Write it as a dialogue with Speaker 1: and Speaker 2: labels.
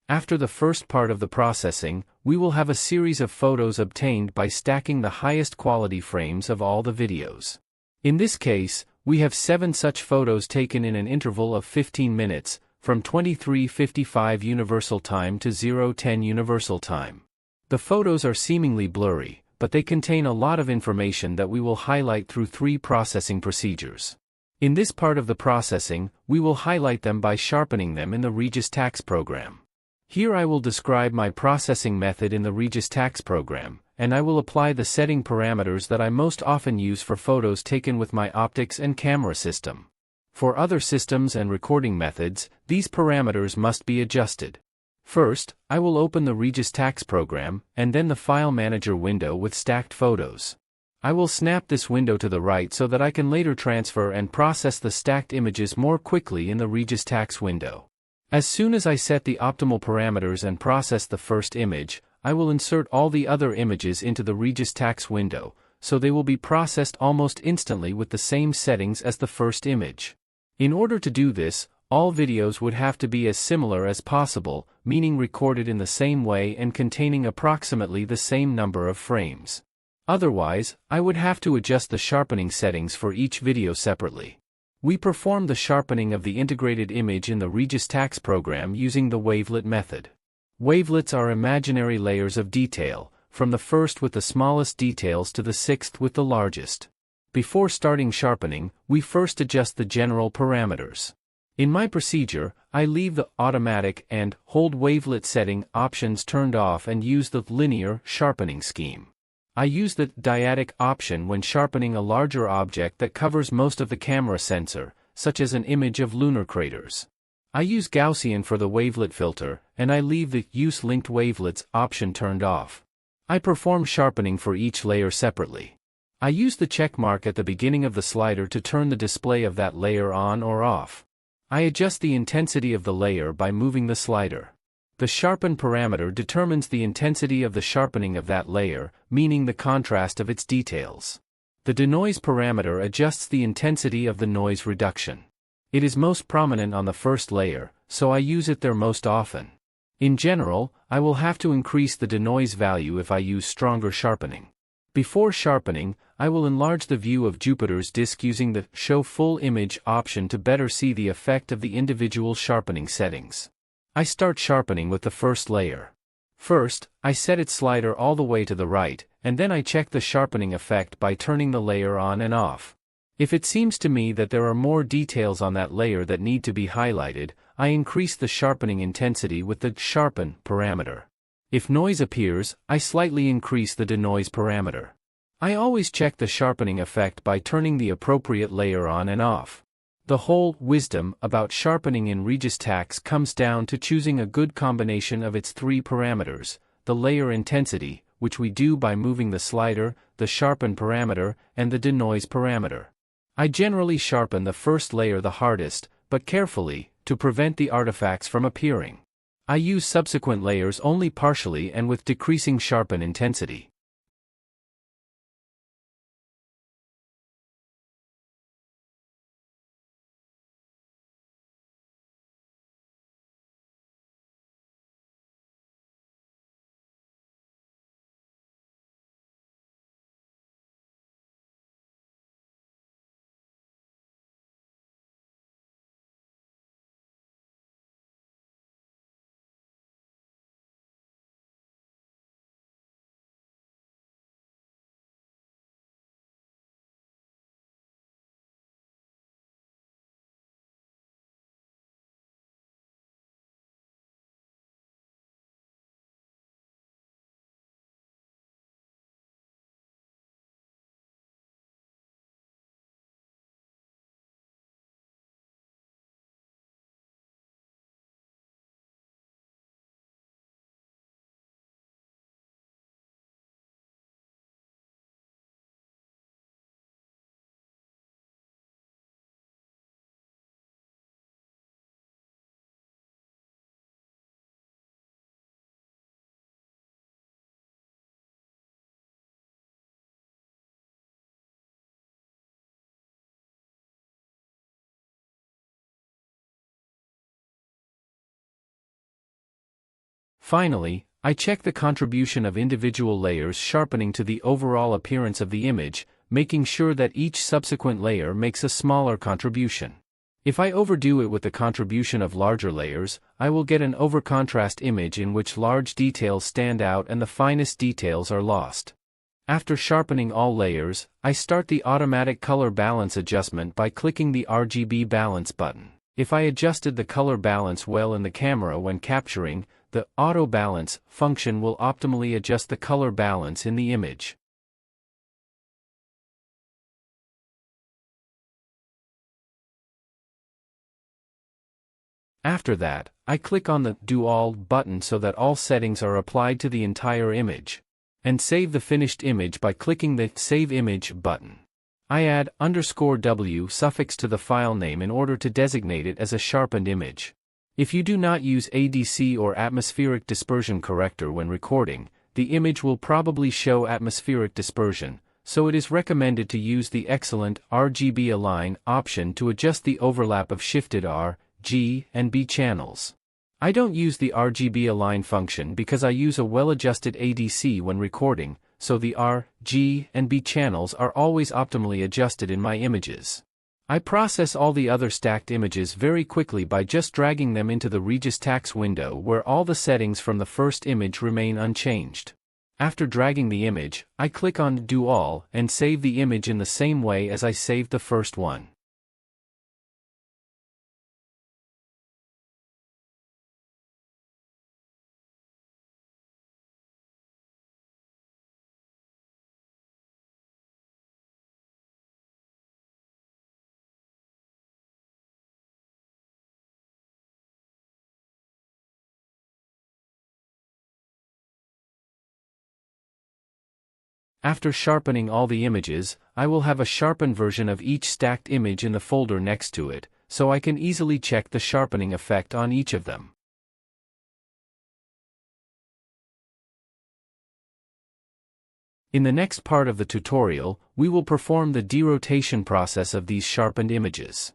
Speaker 1: After the first part of the processing, we will have a series of photos obtained by stacking the highest quality frames of all the videos. In this case, we have 7 such photos taken in an interval of 15 minutes, from 23:55 Universal Time to 0:10 Universal Time. The photos are seemingly blurry, but they contain a lot of information that we will highlight through 3 processing procedures. In this part of the processing, we will highlight them by sharpening them in the Registax program. Here I will describe my processing method in the Registax program, and I will apply the setting parameters that I most often use for photos taken with my optics and camera system. For other systems and recording methods, these parameters must be adjusted. First, I will open the Registax program, and then the File Manager window with stacked photos. I will snap this window to the right so that I can later transfer and process the stacked images more quickly in the Registax window. As soon as I set the optimal parameters and process the first image, I will insert all the other images into the Registax window, so they will be processed almost instantly with the same settings as the first image. In order to do this, all videos would have to be as similar as possible, meaning recorded in the same way and containing approximately the same number of frames. Otherwise, I would have to adjust the sharpening settings for each video separately. We perform the sharpening of the integrated image in the Registax program using the wavelet method. Wavelets are imaginary layers of detail, from the first with the smallest details to the sixth with the largest. Before starting sharpening, we first adjust the general parameters. In my procedure, I leave the automatic and hold wavelet setting options turned off and use the linear sharpening scheme. I use the dyadic option when sharpening a larger object that covers most of the camera sensor, such as an image of lunar craters. I use Gaussian for the wavelet filter, and I leave the Use Linked Wavelets option turned off. I perform sharpening for each layer separately. I use the check mark at the beginning of the slider to turn the display of that layer on or off. I adjust the intensity of the layer by moving the slider. The sharpen parameter determines the intensity of the sharpening of that layer, meaning the contrast of its details. The denoise parameter adjusts the intensity of the noise reduction. It is most prominent on the first layer, so I use it there most often. In general, I will have to increase the denoise value if I use stronger sharpening. Before sharpening, I will enlarge the view of Jupiter's disk using the Show Full Image option to better see the effect of the individual sharpening settings. I start sharpening with the first layer. First, I set its slider all the way to the right, and then I check the sharpening effect by turning the layer on and off. If it seems to me that there are more details on that layer that need to be highlighted, I increase the sharpening intensity with the Sharpen parameter. If noise appears, I slightly increase the denoise parameter. I always check the sharpening effect by turning the appropriate layer on and off. The whole wisdom about sharpening in Registax comes down to choosing a good combination of its 3 parameters, the layer intensity, which we do by moving the slider, the sharpen parameter, and the denoise parameter. I generally sharpen the first layer the hardest, but carefully, to prevent the artifacts from appearing. I use subsequent layers only partially and with decreasing sharpen intensity. Finally, I check the contribution of individual layers sharpening to the overall appearance of the image, making sure that each subsequent layer makes a smaller contribution. If I overdo it with the contribution of larger layers, I will get an overcontrast image in which large details stand out and the finest details are lost. After sharpening all layers, I start the automatic color balance adjustment by clicking the RGB balance button. If I adjusted the color balance well in the camera when capturing, the Auto Balance function will optimally adjust the color balance in the image. After that, I click on the Do All button so that all settings are applied to the entire image, and save the finished image by clicking the Save Image button. I add _W suffix to the file name in order to designate it as a sharpened image. If you do not use ADC or atmospheric dispersion corrector when recording, the image will probably show atmospheric dispersion, so it is recommended to use the excellent RGB Align option to adjust the overlap of shifted R, G, and B channels. I don't use the RGB Align function because I use a well-adjusted ADC when recording, so the R, G, and B channels are always optimally adjusted in my images. I process all the other stacked images very quickly by just dragging them into the Registax window where all the settings from the first image remain unchanged. After dragging the image, I click on Do All and save the image in the same way as I saved the first one. After sharpening all the images, I will have a sharpened version of each stacked image in the folder next to it, so I can easily check the sharpening effect on each of them. In the next part of the tutorial, we will perform the derotation process of these sharpened images.